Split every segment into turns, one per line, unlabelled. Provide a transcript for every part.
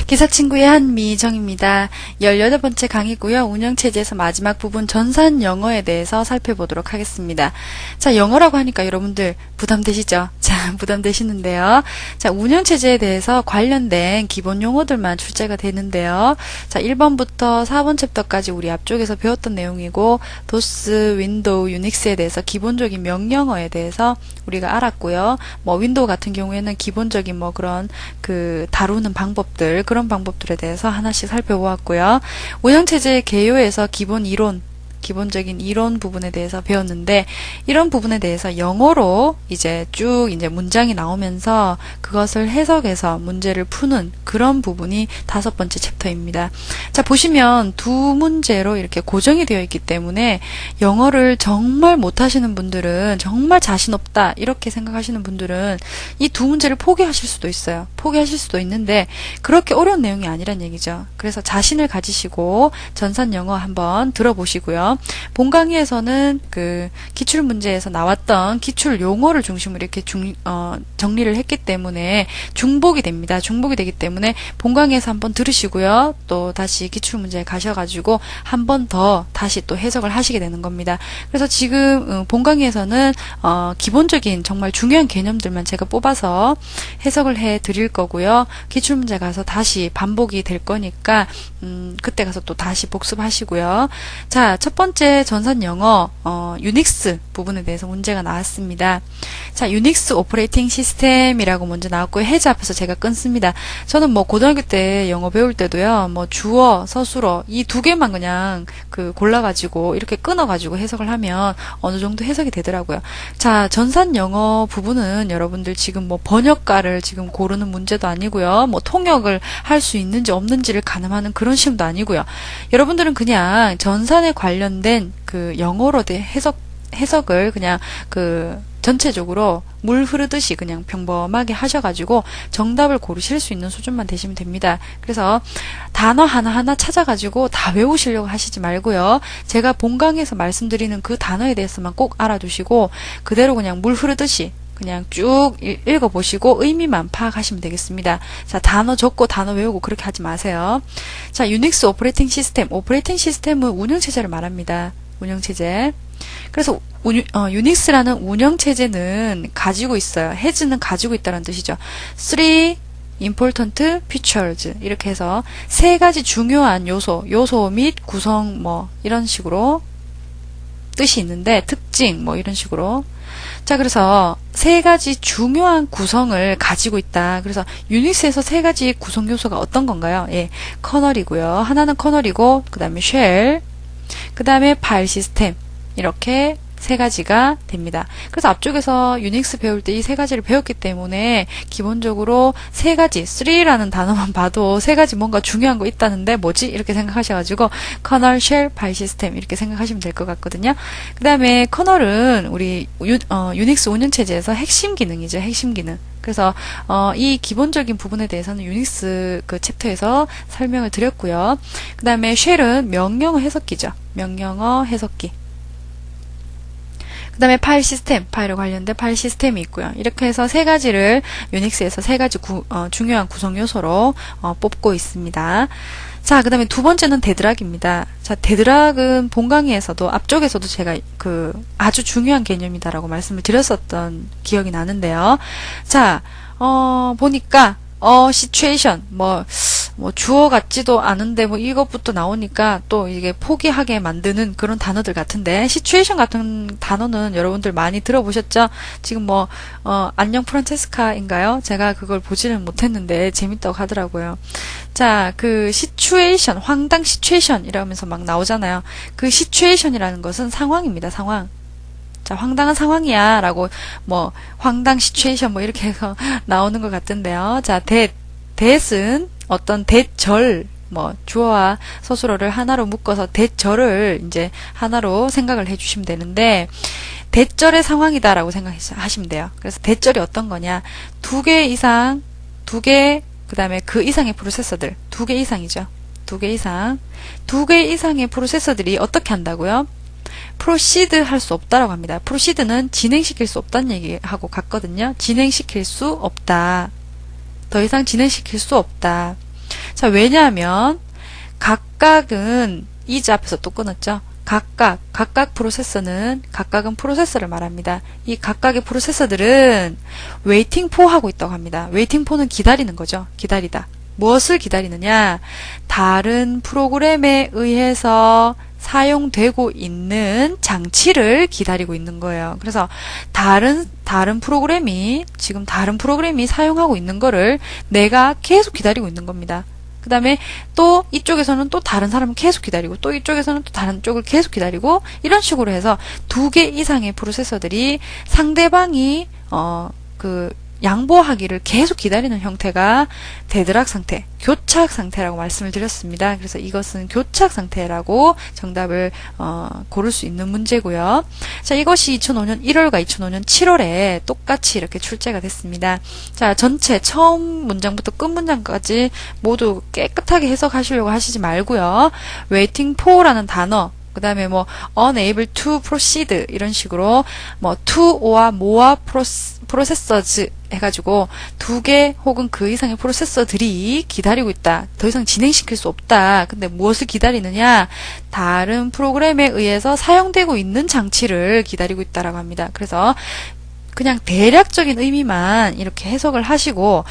기사친구의 한미정입니다. 18번째 강의고요. 운영체제에서 마지막 부분 전산 영어에 대해서 살펴보도록 하겠습니다. 자, 영어라고 하니까 여러분들 부담되시죠? 자, 부담되시는데요. 자, 운영체제에 대해서 관련된 기본 용어들만 출제가 되는데요. 자, 1번부터 4번 챕터까지 우리 앞쪽에서 배웠던 내용이고 도스, 윈도우, 유닉스에 대해서 기본적인 명령어에 대해서 우리가 알았고요. 뭐 윈도우 같은 경우에는 기본적인 뭐 그런 다루는 방법들, 그런 방법들에 대해서 하나씩 살펴보았고요. 운영체제의 개요에서 기본적인 이론 부분에 대해서 배웠는데, 이런 부분에 대해서 영어로 이제 쭉 문장이 나오면서 그것을 해석해서 문제를 푸는 그런 부분이 5번째 챕터입니다. 자, 보시면 두 문제로 이렇게 고정이 되어 있기 때문에 영어를 정말 못하시는 분들은, 정말 자신 없다 이렇게 생각하시는 분들은 이 두 문제를 포기하실 수도 있어요. 포기하실 수도 있는데 그렇게 어려운 내용이 아니란 얘기죠. 그래서 자신을 가지시고 전산 영어 한번 들어보시고요. 본 강의에서는 기출 문제에서 나왔던 기출 용어를 중심으로 이렇게 정리를 했기 때문에 중복이 됩니다. 중복이 되기 때문에 본 강의에서 한번 들으시고요. 또 다시 기출 문제에 가셔가지고 한 번 더 다시 또 해석을 하시게 되는 겁니다. 그래서 지금 본 강의에서는 기본적인 정말 중요한 개념들만 제가 뽑아서 해석을 해 드릴 거고요. 기출 문제 가서 다시 반복이 될 거니까 그때 가서 또 다시 복습하시고요. 자, 첫 번째 전산 영어 유닉스 부분에 대해서 문제가 나왔습니다. 자, 유닉스 오퍼레이팅 시스템이라고 먼저 나왔고요. 해제 앞에서 제가 끊습니다. 저는 뭐 고등학교 때 영어 배울 때도요, 뭐 주어, 서술어 이 두 개만 그냥 골라가지고 이렇게 끊어가지고 해석을 하면 어느 정도 해석이 되더라고요. 자, 전산 영어 부분은 여러분들 지금 뭐 번역가를 지금 고르는 문제도 아니고요. 뭐 통역을 할 수 있는지 없는지를 가늠하는 그런 시험도 아니고요. 여러분들은 그냥 전산에 관련된 영어로 해석을 그냥 전체적으로 물 흐르듯이 그냥 평범하게 하셔가지고 정답을 고르실 수 있는 수준만 되시면 됩니다. 그래서 단어 하나하나 찾아가지고 다 외우시려고 하시지 말고요. 제가 본 강의에서 말씀드리는 그 단어에 대해서만 꼭 알아두시고 그대로 그냥 물 흐르듯이 그냥 쭉 읽어보시고 의미만 파악하시면 되겠습니다. 자, 단어 적고 단어 외우고 그렇게 하지 마세요. 자, 유닉스 오퍼레이팅 시스템. 오퍼레이팅 시스템은 운영체제를 말합니다. 운영체제. 그래서 유닉스라는 운영체제는 가지고 있어요. has는 가지고 있다는 뜻이죠. 3 important features 이렇게 해서 3가지 중요한 요소 및 구성 뭐 이런 식으로 뜻이 있는데 특징 뭐 이런 식으로. 자, 그래서 3가지 중요한 구성을 가지고 있다. 그래서 유닉스에서 3가지 구성 요소가 어떤 건가요? 예, 커널이고요. 하나는 커널이고 그 다음에 쉘, 그 다음에 파일 시스템 이렇게 3가지가 됩니다. 그래서 앞쪽에서 유닉스 배울 때 이 3가지를 배웠기 때문에 기본적으로 3가지, 3라는 단어만 봐도 3가지 뭔가 중요한 거 있다는데 뭐지? 이렇게 생각하셔가지고 커널, 쉘, 파일 시스템 이렇게 생각하시면 될 것 같거든요. 그 다음에 커널은 우리 유닉스 운영체제에서 핵심 기능이죠. 핵심 기능. 그래서 이 기본적인 부분에 대해서는 유닉스 챕터에서 설명을 드렸고요. 그 다음에 쉘은 명령어 해석기죠. 명령어 해석기. 그 다음에 파일 시스템, 파일에 관련된 파일 시스템이 있고요. 이렇게 해서 3가지를 유닉스에서 3가지 중요한 구성 요소로 뽑고 있습니다. 자, 그 다음에 두 번째는 데드락입니다. 자, 데드락은 본 강의에서도 앞쪽에서도 제가 아주 중요한 개념이다라고 말씀을 드렸었던 기억이 나는데요. 자, 보니까 situation 뭐 주어 같지도 않은데 뭐 이것부터 나오니까 또 이게 포기하게 만드는 그런 단어들 같은데, situation 같은 단어는 여러분들 많이 들어보셨죠? 지금 뭐 안녕 프란체스카인가요? 제가 그걸 보지는 못했는데 재밌다고 하더라고요. 자, situation, 황당 situation 이러면서 막 나오잖아요. 그 situation이라는 것은 상황입니다. 상황. 자, 황당한 상황이야 라고 뭐 황당 시츄에이션 뭐 이렇게 해서 나오는 것 같은데요. 자, that은 어떤 that절 뭐 주어와 서술어를 하나로 묶어서 that절을 이제 하나로 생각을 해주시면 되는데, that절의 상황이다 라고 생각하시면 돼요. 그래서 that절이 어떤 거냐, 2개 이상, 그 다음에 그 이상의 프로세서들, 2개 이상이죠. 2개 이상, 2개 이상의 프로세서들이 어떻게 한다고요? proceed 할 수 없다라고 합니다. proceed는 진행시킬 수 없다는 얘기하고 같거든요. 진행시킬 수 없다. 더 이상 진행시킬 수 없다. 자, 왜냐하면 각각은 이즈 앞에서 또 끊었죠. 각각 프로세서는 각각은 프로세서를 말합니다. 이 각각의 프로세서들은 waiting for 하고 있다고 합니다. waiting for는 기다리는 거죠. 기다리다. 무엇을 기다리느냐? 다른 프로그램에 의해서 사용되고 있는 장치를 기다리고 있는 거예요. 그래서 다른 프로그램이 지금 다른 프로그램이 사용하고 있는 거를 내가 계속 기다리고 있는 겁니다. 그 다음에 또 이쪽에서는 또 다른 사람을 계속 기다리고 또 이쪽에서는 또 다른 쪽을 계속 기다리고 이런 식으로 해서 2개 이상의 프로세서들이 상대방이 양보하기를 계속 기다리는 형태가 데드락 상태, 교착 상태라고 말씀을 드렸습니다. 그래서 이것은 교착 상태라고 정답을 고를 수 있는 문제고요. 자, 이것이 2005년 1월과 2005년 7월에 똑같이 이렇게 출제가 됐습니다. 자, 전체 처음 문장부터 끝 문장까지 모두 깨끗하게 해석하시려고 하시지 말고요. waiting for라는 단어, 그 다음에 뭐 unable to proceed 이런 식으로 뭐 to와 more processors 해가지고 2개 혹은 그 이상의 프로세서들이 기다리고 있다. 더 이상 진행시킬 수 없다. 근데 무엇을 기다리느냐? 다른 프로그램에 의해서 사용되고 있는 장치를 기다리고 있다라고 합니다. 그래서 그냥 대략적인 의미만 이렇게 해석을 하시고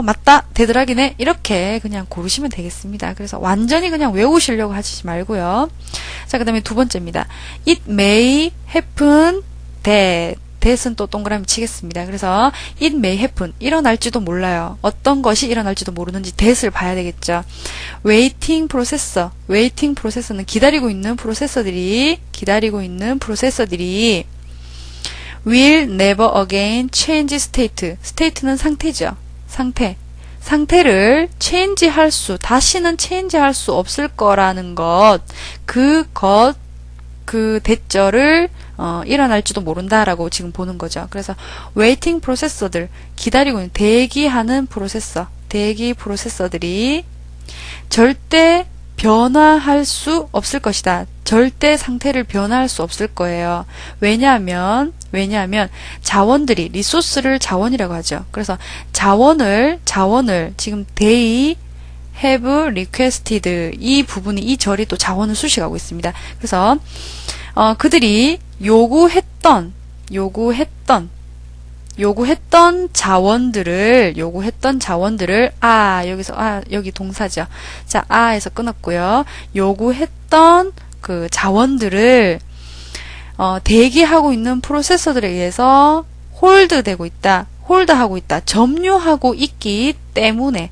맞다. 데드락이네. 이렇게 그냥 고르시면 되겠습니다. 그래서 완전히 그냥 외우시려고 하시지 말고요. 자, 그 다음에 두 번째입니다. It may happen that. that은 또 동그라미 치겠습니다. 그래서 it may happen. 일어날지도 몰라요. 어떤 것이 일어날지도 모르는지 that을 봐야 되겠죠. waiting processor는 기다리고 있는 프로세서들이 will never again change state. state는 상태죠. 상태를 다시는 체인지할 수 없을 거라는 것, 그 대절을 일어날지도 모른다라고 지금 보는 거죠. 그래서 waiting 프로세서들, 기다리고 있는 대기 프로세서들이 절대 변화할 수 없을 것이다. 절대 상태를 변화할 수 없을 거예요. 왜냐하면 자원들이 리소스를 자원이라고 하죠. 그래서 자원을 지금 they have requested 이 부분이 이 절이 또 자원을 수식하고 있습니다. 그래서 그들이 요구했던 자원들을 여기 동사죠. 자, 에서 끊었고요. 요구했던 그 자원들을 대기하고 있는 프로세서들에 의해서 홀드하고 있다. 점유하고 있기 때문에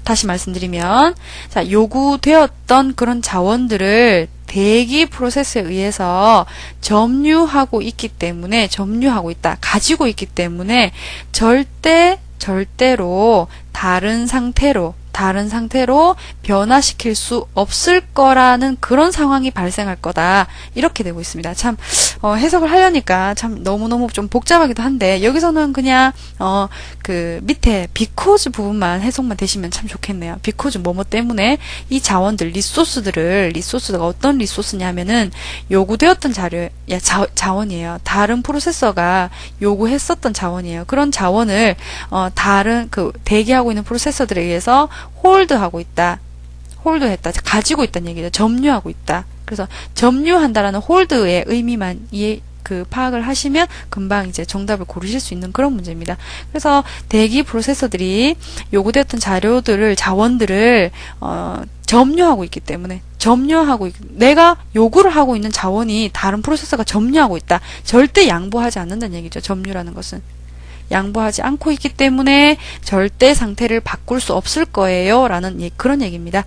다시 말씀드리면, 자, 요구되었던 그런 자원들을 대기 프로세스에 의해서 점유하고 있다. 가지고 있기 때문에 절대로 다른 상태로 변화시킬 수 없을 거라는 그런 상황이 발생할 거다. 이렇게 되고 있습니다. 참 해석을 하려니까 참 너무너무 좀 복잡하기도 한데 여기서는 그냥 그 밑에 because 부분만 해석만 되시면 참 좋겠네요. because 뭐뭐 때문에 이 자원들 리소스가 어떤 리소스냐면은 요구되었던 자원이에요. 다른 프로세서가 요구했었던 자원이에요. 그런 자원을 다른 대기하고 있는 프로세서들에 의해서 홀드했다. 가지고 있다는 얘기죠. 점유하고 있다. 그래서 점유한다라는 홀드의 의미만 파악을 하시면 금방 이제 정답을 고르실 수 있는 그런 문제입니다. 그래서 대기 프로세서들이 요구되었던 자원들을 점유하고 있기 때문에 내가 요구를 하고 있는 자원이 다른 프로세서가 점유하고 있다. 절대 양보하지 않는다는 얘기죠. 점유라는 것은. 양보하지 않고 있기 때문에 절대 상태를 바꿀 수 없을 거예요. 라는 그런 얘기입니다.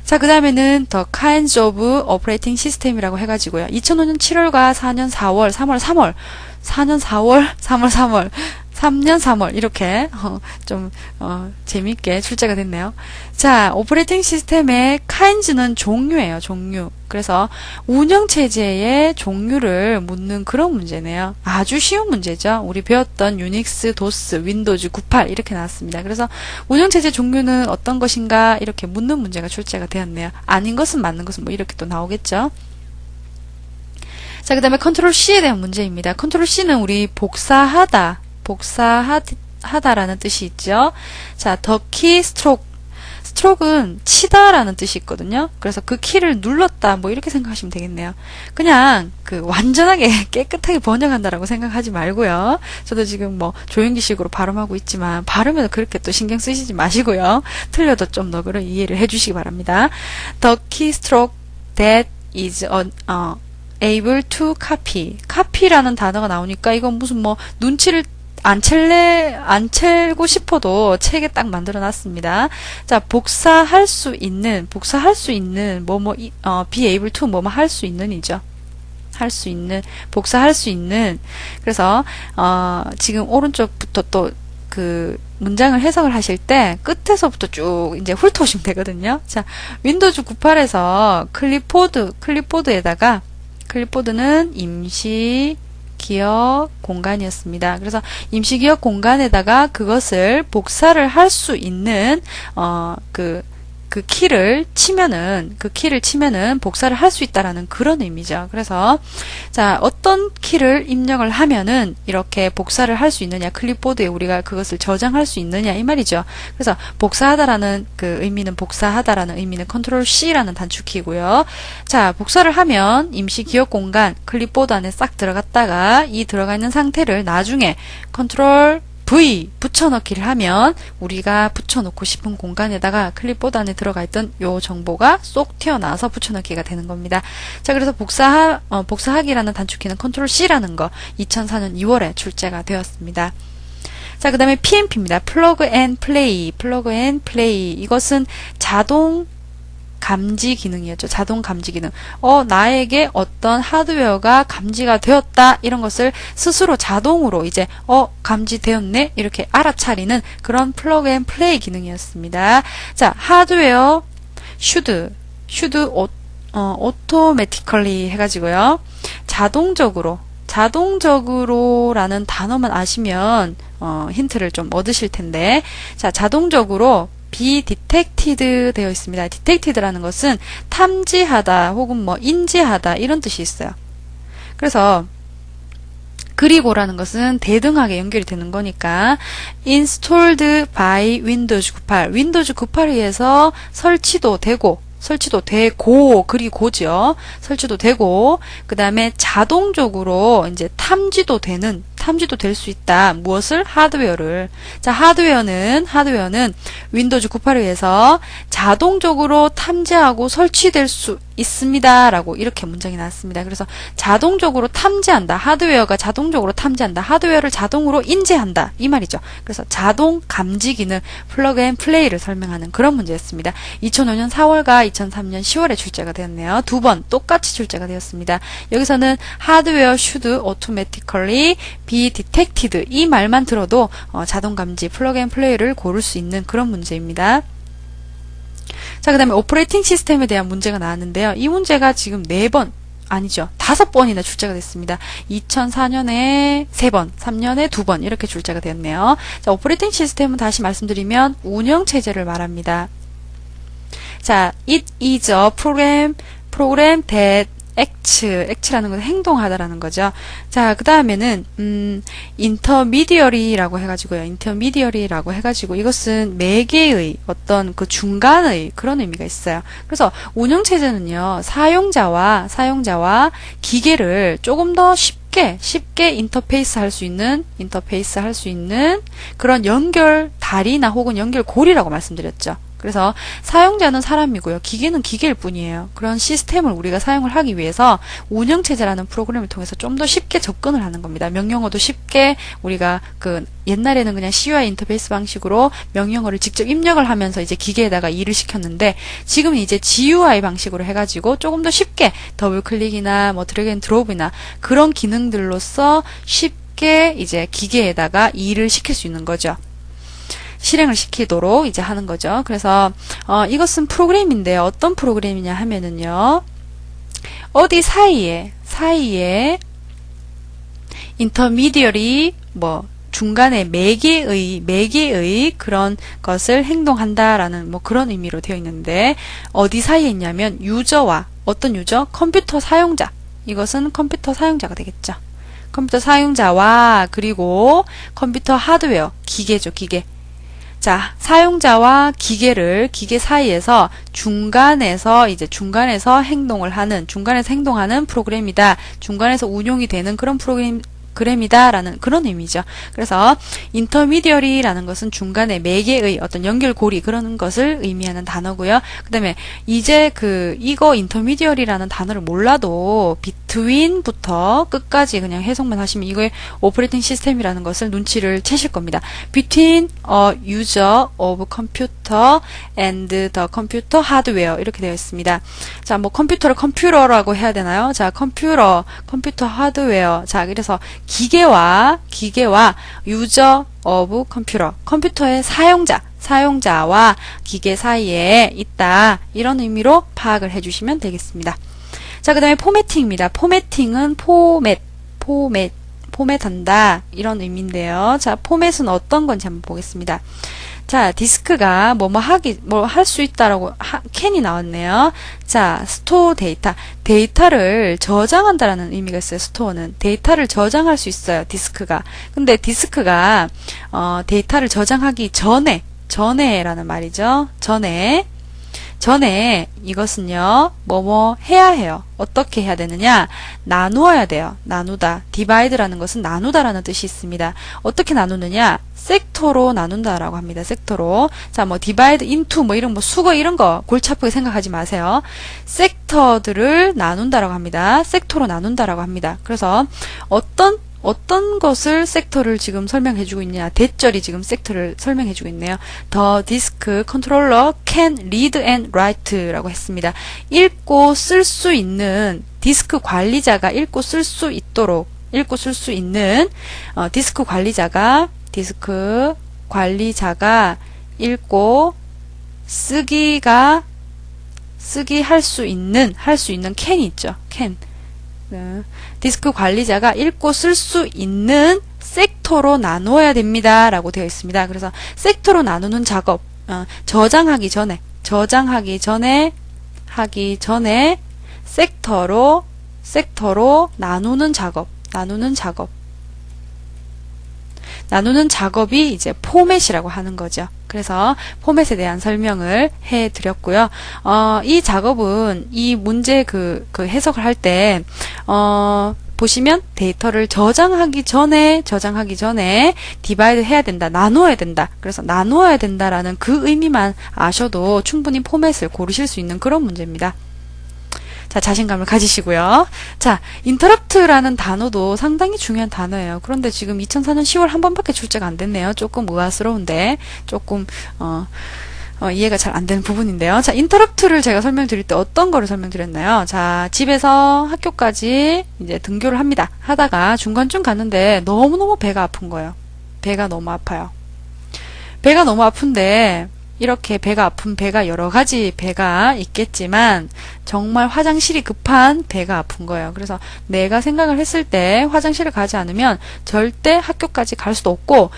자, 그 다음에는 The Kinds of Operating System이라고 해가지고요. 2005년 7월과 4년 4월, 3년 3월 이렇게 재밌게 출제가 됐네요. 자, 오퍼레이팅 시스템의 kinds는 종류예요. 종류. 그래서 운영체제의 종류를 묻는 그런 문제네요. 아주 쉬운 문제죠. 우리 배웠던 유닉스, 도스, 윈도우즈, 98 이렇게 나왔습니다. 그래서 운영체제 종류는 어떤 것인가 이렇게 묻는 문제가 출제가 되었네요. 아닌 것은 맞는 것은 뭐 이렇게 또 나오겠죠. 자, 그 다음에 컨트롤 C에 대한 문제입니다. 컨트롤 C는 우리 복사하다라는 뜻이 있죠. 자, the key stroke. 스트로크는 치다라는 뜻이 있거든요. 그래서 그 키를 눌렀다 뭐 이렇게 생각하시면 되겠네요. 그냥 그 완전하게 깨끗하게 번역한다라고 생각하지 말고요. 저도 지금 뭐 조용기식으로 발음하고 있지만 발음에도 그렇게 또 신경 쓰시지 마시고요. 틀려도 좀 더 그런 이해를 해주시기 바랍니다. The keystroke that is able to copy. copy라는 단어가 나오니까 이건 무슨 뭐 눈치를 안 챌고 싶어도 책에 딱 만들어 놨습니다. 자, 복사할 수 있는, be able to, 할 수 있는이죠. 복사할 수 있는. 그래서, 지금 오른쪽부터 또 그 문장을 해석을 하실 때 끝에서부터 쭉 이제 훑어오시면 되거든요. 자, 윈도우즈 98에서 클립보드는 임시 기억 공간이었습니다. 그래서 임시기억 공간에다가 그것을 복사를 할 수 있는 그 키를 치면은 복사를 할 수 있다라는 그런 의미죠. 그래서 자, 어떤 키를 입력을 하면은 이렇게 복사를 할 수 있느냐, 클립보드에 우리가 그것을 저장할 수 있느냐 이 말이죠. 그래서 복사하다라는 의미는 컨트롤 C라는 단축키고요. 자, 복사를 하면 임시 기억 공간 클립보드 안에 싹 들어갔다가 이 들어가 있는 상태를 나중에 컨트롤 V 붙여넣기를 하면 우리가 붙여놓고 싶은 공간에다가 클립보드 안에 들어가 있던 요 정보가 쏙 튀어나와서 붙여넣기가 되는 겁니다. 자, 그래서 복사하기라는 단축키는 컨트롤 C라는 거 2004년 2월에 출제가 되었습니다. 자, 그 다음에 PMP입니다. 플러그 앤 플레이. 이것은 자동 감지 기능이었죠. 자동 감지 기능. 나에게 어떤 하드웨어가 감지가 되었다. 이런 것을 스스로 자동으로 이제 감지되었네. 이렇게 알아차리는 그런 플러그 앤 플레이 기능이었습니다. 자, 하드웨어 should automatically 해가지고요. 자동적으로라는 단어만 아시면 힌트를 좀 얻으실 텐데, 자, 자동적으로 be detected 되어 있습니다. detected라는 것은 탐지하다 혹은 뭐 인지하다 이런 뜻이 있어요. 그래서 그리고라는 것은 대등하게 연결이 되는 거니까 installed by 윈도우즈 98. 윈도우즈 98에 의해서 설치도 되고 그리고죠. 설치도 되고, 그 다음에 자동적으로 이제 탐지도 될 수 있다. 무엇을? 하드웨어를. 자, 하드웨어는 윈도우즈 98에 의해서 자동적으로 탐지하고 설치될 수 있습니다. 라고 이렇게 문장이 나왔습니다. 그래서 자동적으로 탐지한다. 하드웨어가 자동적으로 탐지한다. 하드웨어를 자동으로 인지한다. 이 말이죠. 그래서 자동 감지 기능, 플러그 앤 플레이를 설명하는 그런 문제였습니다. 2005년 4월과 2003년 10월에 출제가 되었네요. 두 번 똑같이 출제가 되었습니다. 여기서는 hardware should automatically be detected 이 말만 들어도 자동 감지, 플러그 앤 플레이를 고를 수 있는 그런 문제입니다. 자, 그 다음에 오퍼레이팅 시스템에 대한 문제가 나왔는데요. 이 문제가 지금 5번이나 출제가 됐습니다. 2004년에 3번, 3년에 2번 이렇게 출제가 되었네요. 자, 오퍼레이팅 시스템은 다시 말씀드리면 운영체제를 말합니다. 자, it is a program that act라는 것은 행동하다라는 거죠. 자, 그 다음에는 intermediary라고 해가지고 이것은 매개의 어떤 그 중간의 그런 의미가 있어요. 그래서 운영체제는요, 사용자와 기계를 조금 더 쉽게 인터페이스 할 수 있는 그런 연결다리나 혹은 연결고리라고 말씀드렸죠. 그래서 사용자는 사람이고요. 기계는 기계일 뿐이에요. 그런 시스템을 우리가 사용을 하기 위해서 운영체제라는 프로그램을 통해서 좀 더 쉽게 접근을 하는 겁니다. 명령어도 쉽게 우리가 옛날에는 그냥 CUI 인터페이스 방식으로 명령어를 직접 입력을 하면서 이제 기계에다가 일을 시켰는데 지금은 이제 GUI 방식으로 해가지고 조금 더 쉽게 더블 클릭이나 뭐 드래그 앤 드롭이나 그런 기능들로서 쉽게 이제 기계에다가 일을 시킬 수 있는 거죠. 실행을 시키도록 이제 하는 거죠. 그래서 이것은 프로그램인데요. 어떤 프로그램이냐 하면은요. 어디 사이에 intermediary 중간에 매개의 그런 것을 행동한다라는 그런 의미로 되어 있는데 어디 사이에 있냐면 유저와 어떤 유저? 컴퓨터 사용자. 이것은 컴퓨터 사용자가 되겠죠. 컴퓨터 사용자와 그리고 컴퓨터 하드웨어, 기계죠, 기계. 자, 사용자와 기계 사이에서 중간에서 행동하는 프로그램이다. 중간에서 운용이 되는 그런 프로그램이다라는 그런 의미죠. 그래서 인터미디어리라는 것은 중간에 매개의 어떤 연결고리 그런 것을 의미하는 단어고요. 그다음에 이제 이거 인터미디어리라는 단어를 몰라도 between부터 끝까지 그냥 해석만 하시면 이거의 오퍼레이팅 시스템이라는 것을 눈치를 채실 겁니다. between a user of computer and the computer hardware 이렇게 되어 있습니다. 자, 뭐 컴퓨터를 컴퓨터라고 해야 되나요? 자, 컴퓨터 하드웨어. 자, 그래서 기계와 유저 오브 컴퓨터의 사용자와 기계 사이에 있다. 이런 의미로 파악을 해주시면 되겠습니다. 자, 그 다음에 포매팅입니다. 포매팅은 포맷한다. 이런 의미인데요. 자, 포맷은 어떤 건지 한번 보겠습니다. 자, 디스크가 할 수 있다라고 캔이 나왔네요. 자, 스토어 데이터를 저장한다라는 의미가 있어요. 스토어는 데이터를 저장할 수 있어요. 디스크가. 근데 디스크가 데이터를 저장하기 전에라는 말이죠. 전에 이것은요, 해야 해요. 어떻게 해야 되느냐? 나누어야 돼요. 나누다. 디바이드라는 것은 나누다라는 뜻이 있습니다. 어떻게 나누느냐? 섹터로 나눈다라고 합니다. 섹터로. 자, 디바이드 인투, 수거 이런 거 골치 아프게 생각하지 마세요. 섹터들을 나눈다라고 합니다. 섹터로 나눈다라고 합니다. 그래서 어떤 것을 섹터를 지금 설명해주고 있냐. 대절이 지금 섹터를 설명해주고 있네요. The disk controller can read and write라고 했습니다. 읽고 쓸 수 있는 디스크 관리자가 읽고 쓸 수 있는 디스크 관리자가 읽고 할 수 있는 캔이 있죠. 캔. 디스크 관리자가 읽고 쓸 수 있는 섹터로 나누어야 됩니다. 라고 되어 있습니다. 그래서 섹터로 나누는 작업, 저장하기 전에 섹터로 나누는 작업이 이제 포맷이라고 하는 거죠. 그래서 포맷에 대한 설명을 해 드렸고요. 이 작업은 이 문제 해석을 할 때 보시면 데이터를 저장하기 전에 디바이드 해야 된다. 나누어야 된다. 그래서 나누어야 된다라는 그 의미만 아셔도 충분히 포맷을 고르실 수 있는 그런 문제입니다. 자, 자신감을 가지시고요. 자, interrupt라는 단어도 상당히 중요한 단어예요. 그런데 지금 2004년 10월 한 번밖에 출제가 안 됐네요. 조금 의아스러운데, 조금, 이해가 잘 안 되는 부분인데요. 자, interrupt를 제가 설명드릴 때 어떤 거를 설명드렸나요? 자, 집에서 학교까지 이제 등교를 합니다. 하다가 중간쯤 갔는데 너무너무 배가 아픈 거예요. 배가 너무 아파요. 배가 너무 아픈데, 이렇게 배가 아픈 배가 여러 가지 배가 있겠지만 정말 화장실이 급한 배가 아픈 거예요. 그래서 내가 생각을 했을 때 화장실을 가지 않으면 절대 학교까지 갈 수도 없고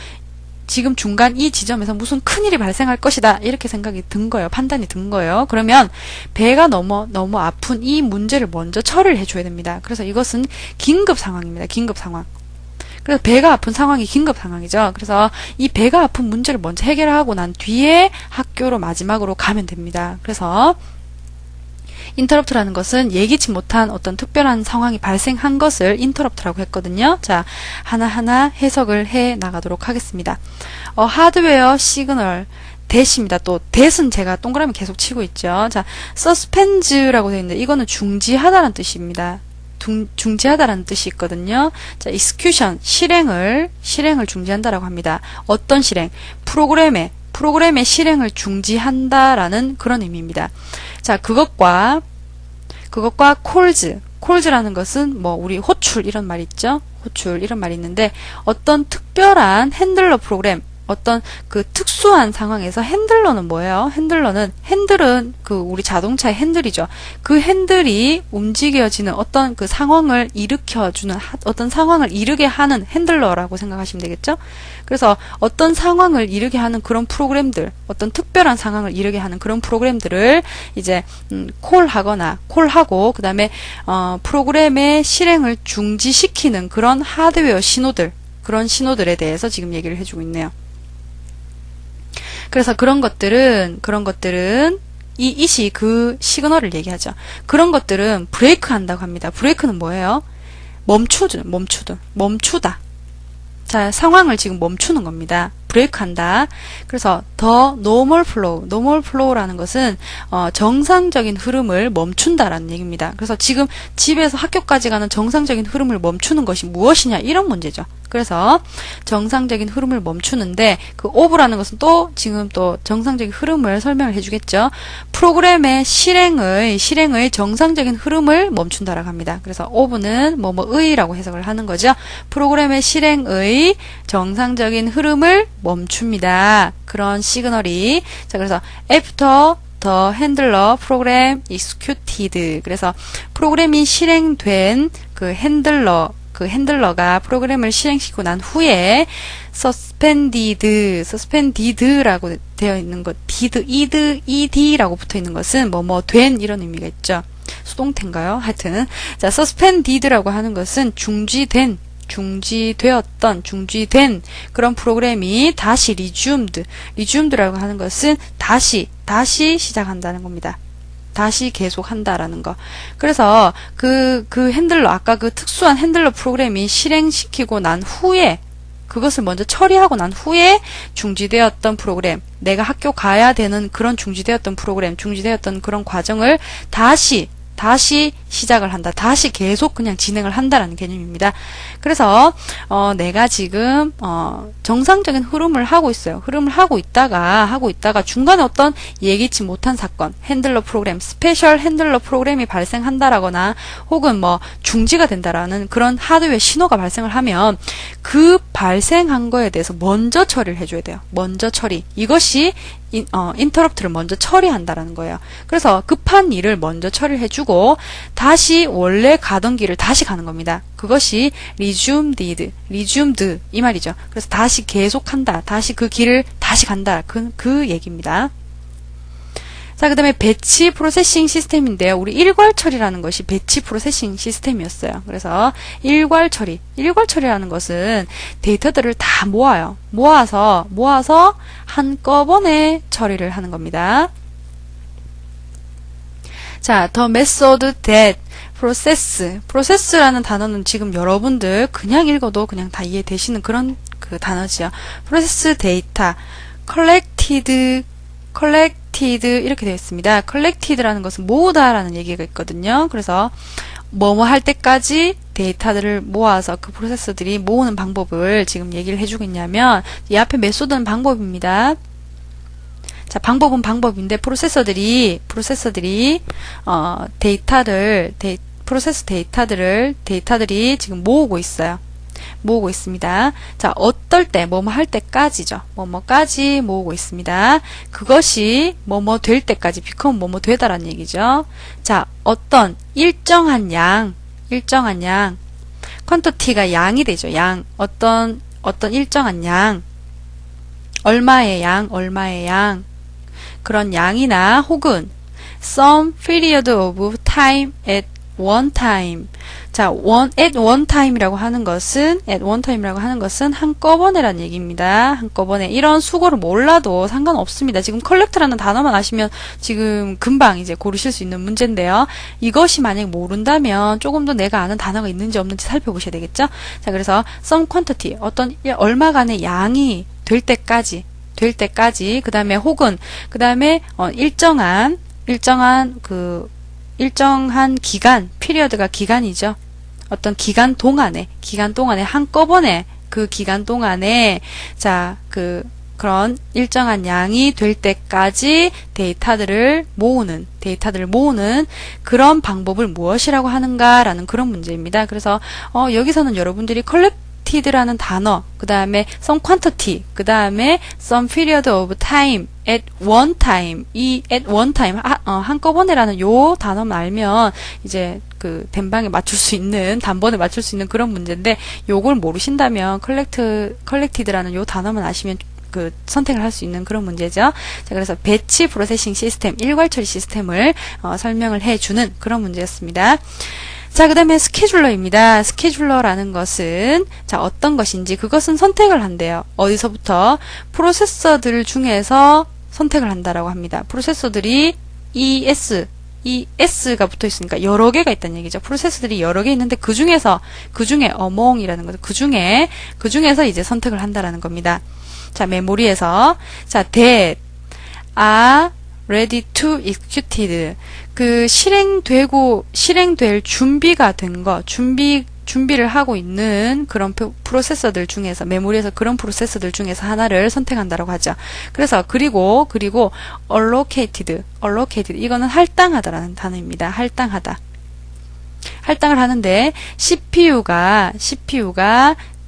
지금 중간 이 지점에서 무슨 큰일이 발생할 것이다. 이렇게 생각이 든 거예요. 판단이 든 거예요. 그러면 배가 너무 아픈 이 문제를 먼저 처리를 해줘야 됩니다. 그래서 이것은 긴급 상황입니다. 긴급 상황. 그래서 배가 아픈 상황이 긴급 상황이죠. 그래서 이 배가 아픈 문제를 먼저 해결하고 난 뒤에 학교로 마지막으로 가면 됩니다. 그래서 인터럽트라는 것은 예기치 못한 어떤 특별한 상황이 발생한 것을 인터럽트라고 했거든요. 자, 하나하나 해석을 해 나가도록 하겠습니다. 하드웨어 시그널 대시입니다. 또 대은 제가 동그라미 계속 치고 있죠. 자, 서스펜즈라고 되어 있는데 이거는 중지하다라는 뜻입니다. 중지하다라는 뜻이 있거든요. 자, execution, 실행을 중지한다라고 합니다. 어떤 실행? 프로그램의 실행을 중지한다라는 그런 의미입니다. 자, 그것과 calls라는 것은 우리 호출 이런 말 있죠? 호출 이런 말이 있는데 어떤 특별한 핸들러 프로그램 어떤 그 특수한 상황에서 핸들러는 뭐예요? 핸들은 그 우리 자동차의 핸들이죠. 그 핸들이 움직여지는 어떤 그 상황을 일으켜주는, 어떤 상황을 이르게 하는 핸들러라고 생각하시면 되겠죠? 그래서 어떤 상황을 이르게 하는 그런 프로그램들, 어떤 특별한 상황을 이르게 하는 그런 프로그램들을 이제 콜하고 그 다음에 프로그램의 실행을 중지시키는 그런 하드웨어 신호들, 그런 신호들에 대해서 지금 얘기를 해주고 있네요. 그래서 그런 것들은 이시 그 시그널을 얘기하죠. 그런 것들은 브레이크 한다고 합니다. 브레이크는 뭐예요? 멈추다. 자, 상황을 지금 멈추는 겁니다. 브레이크한다. 그래서 the normal flow라는 것은 정상적인 흐름을 멈춘다라는 얘기입니다. 그래서 지금 집에서 학교까지 가는 정상적인 흐름을 멈추는 것이 무엇이냐, 이런 문제죠. 그래서 정상적인 흐름을 멈추는데 그 of라는 것은 또 지금 또 정상적인 흐름을 설명을 해주겠죠. 프로그램의 실행의 정상적인 흐름을 멈춘다라고 합니다. 그래서 of는 뭐뭐의라고 해석을 하는 거죠. 프로그램의 실행의 정상적인 흐름을 멈춥니다. 그런 시그널이, 자, 그래서 after the handler program executed, 그래서 프로그램이 실행된 그 핸들러가 프로그램을 실행시키고 난 후에 suspended라고 되어 있는 것, ed라고 붙어 있는 것은 된 이런 의미가 있죠. 수동태인가요? 하여튼, 자, suspended라고 하는 것은 중지된 그런 프로그램이 다시 resume드라고 하는 것은 다시 시작한다는 겁니다. 다시 계속한다라는 거. 그래서 그 핸들러, 아까 그 특수한 핸들러 프로그램이 실행시키고 난 후에, 그것을 먼저 처리하고 난 후에 중지되었던 프로그램, 내가 학교 가야 되는 그런 중지되었던 그런 과정을 다시 시작을 한다. 다시 계속 그냥 진행을 한다라는 개념입니다. 그래서 내가 지금 정상적인 흐름을 하고 있어요. 흐름을 하고 있다가 중간에 어떤 예기치 못한 사건, 스페셜 핸들러 프로그램이 발생한다라거나 혹은 중지가 된다라는 그런 하드웨어 신호가 발생을 하면 그 발생한 거에 대해서 먼저 처리를 해줘야 돼요. 먼저 처리. 이것이 인터럽트를 먼저 처리한다라는 거예요. 그래서 급한 일을 먼저 처리를 해주고 다시 원래 가던 길을 다시 가는 겁니다. 그것이 resumed 이 말이죠. 그래서 다시 계속한다. 다시 그 길을 다시 간다. 그 얘기입니다. 자, 그 다음에 배치 프로세싱 시스템인데요. 우리 일괄 처리라는 것이 배치 프로세싱 시스템이었어요. 그래서 일괄 처리라는 것은 데이터들을 다 모아서 한꺼번에 처리를 하는 겁니다. 자, the method that process라는 단어는 지금 여러분들 그냥 읽어도 그냥 다 이해되시는 그런 그 단어지요. process data, collected 이렇게 되어 있습니다. collected라는 것은 모으다라는 얘기가 있거든요. 그래서 뭐뭐 할 때까지 데이터들을 모아서 그 프로세서들이 모으는 방법을 지금 얘기를 해주고 있냐면 이 앞에 메소드는 방법입니다. 자, 방법은 방법인데 프로세서들이 데이터들이 지금 모으고 있습니다. 자, 어떨 때, 뭐뭐 할 때까지죠. 뭐뭐까지 모으고 있습니다. 그것이 뭐뭐 될 때까지, become 뭐뭐 되다라는 얘기죠. 자, 어떤 일정한 양, quantity가 양이 되죠. 어떤 일정한 양, 얼마의 양, 그런 양이나 혹은 some period of time at one time. 자, at one time이라고 하는 것은 한꺼번에라는 얘기입니다. 한꺼번에. 이런 수고를 몰라도 상관없습니다. 지금 collect라는 단어만 아시면 지금 금방 이제 고르실 수 있는 문제인데요. 이것이 만약 모른다면 조금 더 내가 아는 단어가 있는지 없는지 살펴보셔야 되겠죠? 자, 그래서 some quantity, 어떤 얼마간의 양이 될 때까지, 그 다음에 일정한 기간, 피리어드가 기간이죠. 어떤 기간 동안에 한꺼번에 그 기간 동안에 자, 그런 일정한 양이 될 때까지 데이터들을 모으는 그런 방법을 무엇이라고 하는가라는 그런 문제입니다. 그래서 여기서는 여러분들이
collected라는 단어, 그 다음에 some quantity, 그 다음에 some period of time, at one time, 이 at one time, 한꺼번에라는 요 단어만 알면 이제 그 된방에 맞출 수 있는, 단번에 맞출 수 있는 그런 문제인데, 요걸 모르신다면 collected라는 요 단어만 아시면 그 선택을 할 수 있는 그런 문제죠. 자, 그래서 배치 프로세싱 시스템, 일괄 처리 시스템을 설명을 해주는 그런 문제였습니다. 자, 그 다음에 스케줄러입니다. 스케줄러라는 것은 자, 어떤 것인지 그것은 선택을 한대요. 어디서부터? 프로세서들 중에서 선택을 한다라고 합니다. 프로세서들이 ES가 붙어 있으니까 여러 개가 있다는 얘기죠. 프로세서들이 여러 개 있는데 그 중에 among이라는 거죠. 그 중에서 이제 선택을 한다라는 겁니다. 자, 메모리에서 자, that are ready to executed 그 실행될 준비가 된 거, 준비를 하고 있는 그런 프로세서들 중에서, 메모리에서 그런 프로세서들 중에서 하나를 선택한다라고 하죠. 그래서 그리고 allocated 이거는 할당하다라는 단어입니다. 할당을 하는데 CPU가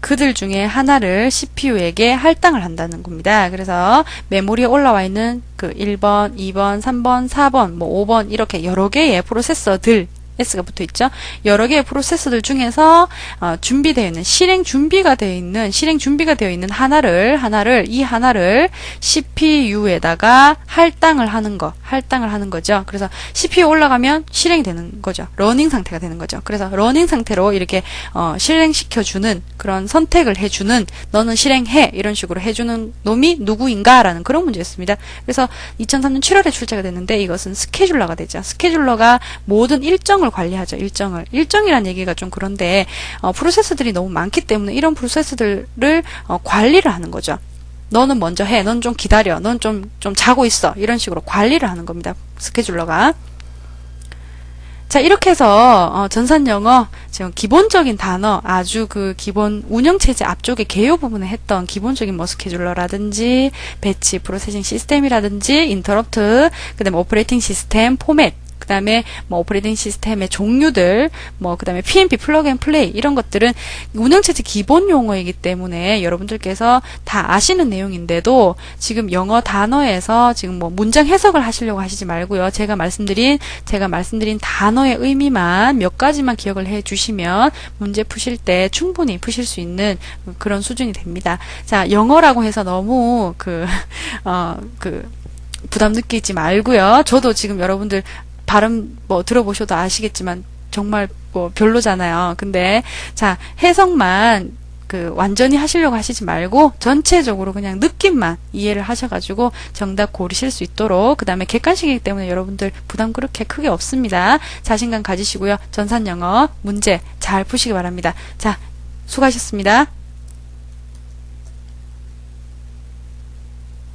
그들 중에 하나를 CPU에게 할당을 한다는 겁니다. 그래서 메모리에 올라와 있는 그 1번, 2번, 3번, 4번, 뭐 5번 이렇게 여러 개의 프로세서들 S가 붙어 있죠. 여러 개의 프로세서들 중에서 준비되어 있는 실행 준비가 되어 있는 하나를 CPU에다가 할당을 하는 거죠. 그래서 CPU 올라가면 실행이 되는 거죠. 러닝 상태가 되는 거죠. 그래서 러닝 상태로 이렇게 실행시켜 주는 그런 선택을 해주는 너는 실행해 이런 식으로 해주는 놈이 누구인가라는 그런 문제였습니다. 그래서 2003년 7월에 출제가 됐는데 이것은 스케줄러가 되죠. 스케줄러가 모든 일정을 관리하죠. 일정이란 얘기가 좀 그런데 프로세서들이 너무 많기 때문에 이런 프로세서들을 관리를 하는 거죠. 너는 먼저 해. 넌 좀 기다려. 넌 좀 자고 있어. 이런 식으로 관리를 하는 겁니다. 스케줄러가. 자, 이렇게 해서 전산영어 지금 기본적인 단어, 아주 그 기본 운영체제 앞쪽에 개요 부분에 했던 기본적인 뭐 스케줄러라든지 배치 프로세싱 시스템이라든지 인터럽트, 그다음에 오퍼레이팅 시스템 포맷, 그 다음에 뭐 오퍼레이팅 시스템의 종류들, 뭐 그 다음에 PNP 플러그 앤 플레이 이런 것들은 운영체제 기본 용어이기 때문에 여러분들께서 다 아시는 내용인데도 지금 영어 단어에서 지금 뭐 문장 해석을 하시려고 하시지 말고요. 제가 말씀드린 단어의 의미만 몇 가지만 기억을 해 주시면 문제 푸실 때 충분히 푸실 수 있는 그런 수준이 됩니다. 자, 영어라고 해서 너무 부담 느끼지 말고요. 저도 지금 여러분들 발음 뭐 들어보셔도 아시겠지만 정말 뭐 별로잖아요. 근데 자, 해석만 완전히 하시려고 하시지 말고 전체적으로 그냥 느낌만 이해를 하셔가지고 정답 고르실 수 있도록, 그 다음에 객관식이기 때문에 여러분들 부담 그렇게 크게 없습니다. 자신감 가지시고요. 전산영어 문제 잘 푸시기 바랍니다. 자, 수고하셨습니다.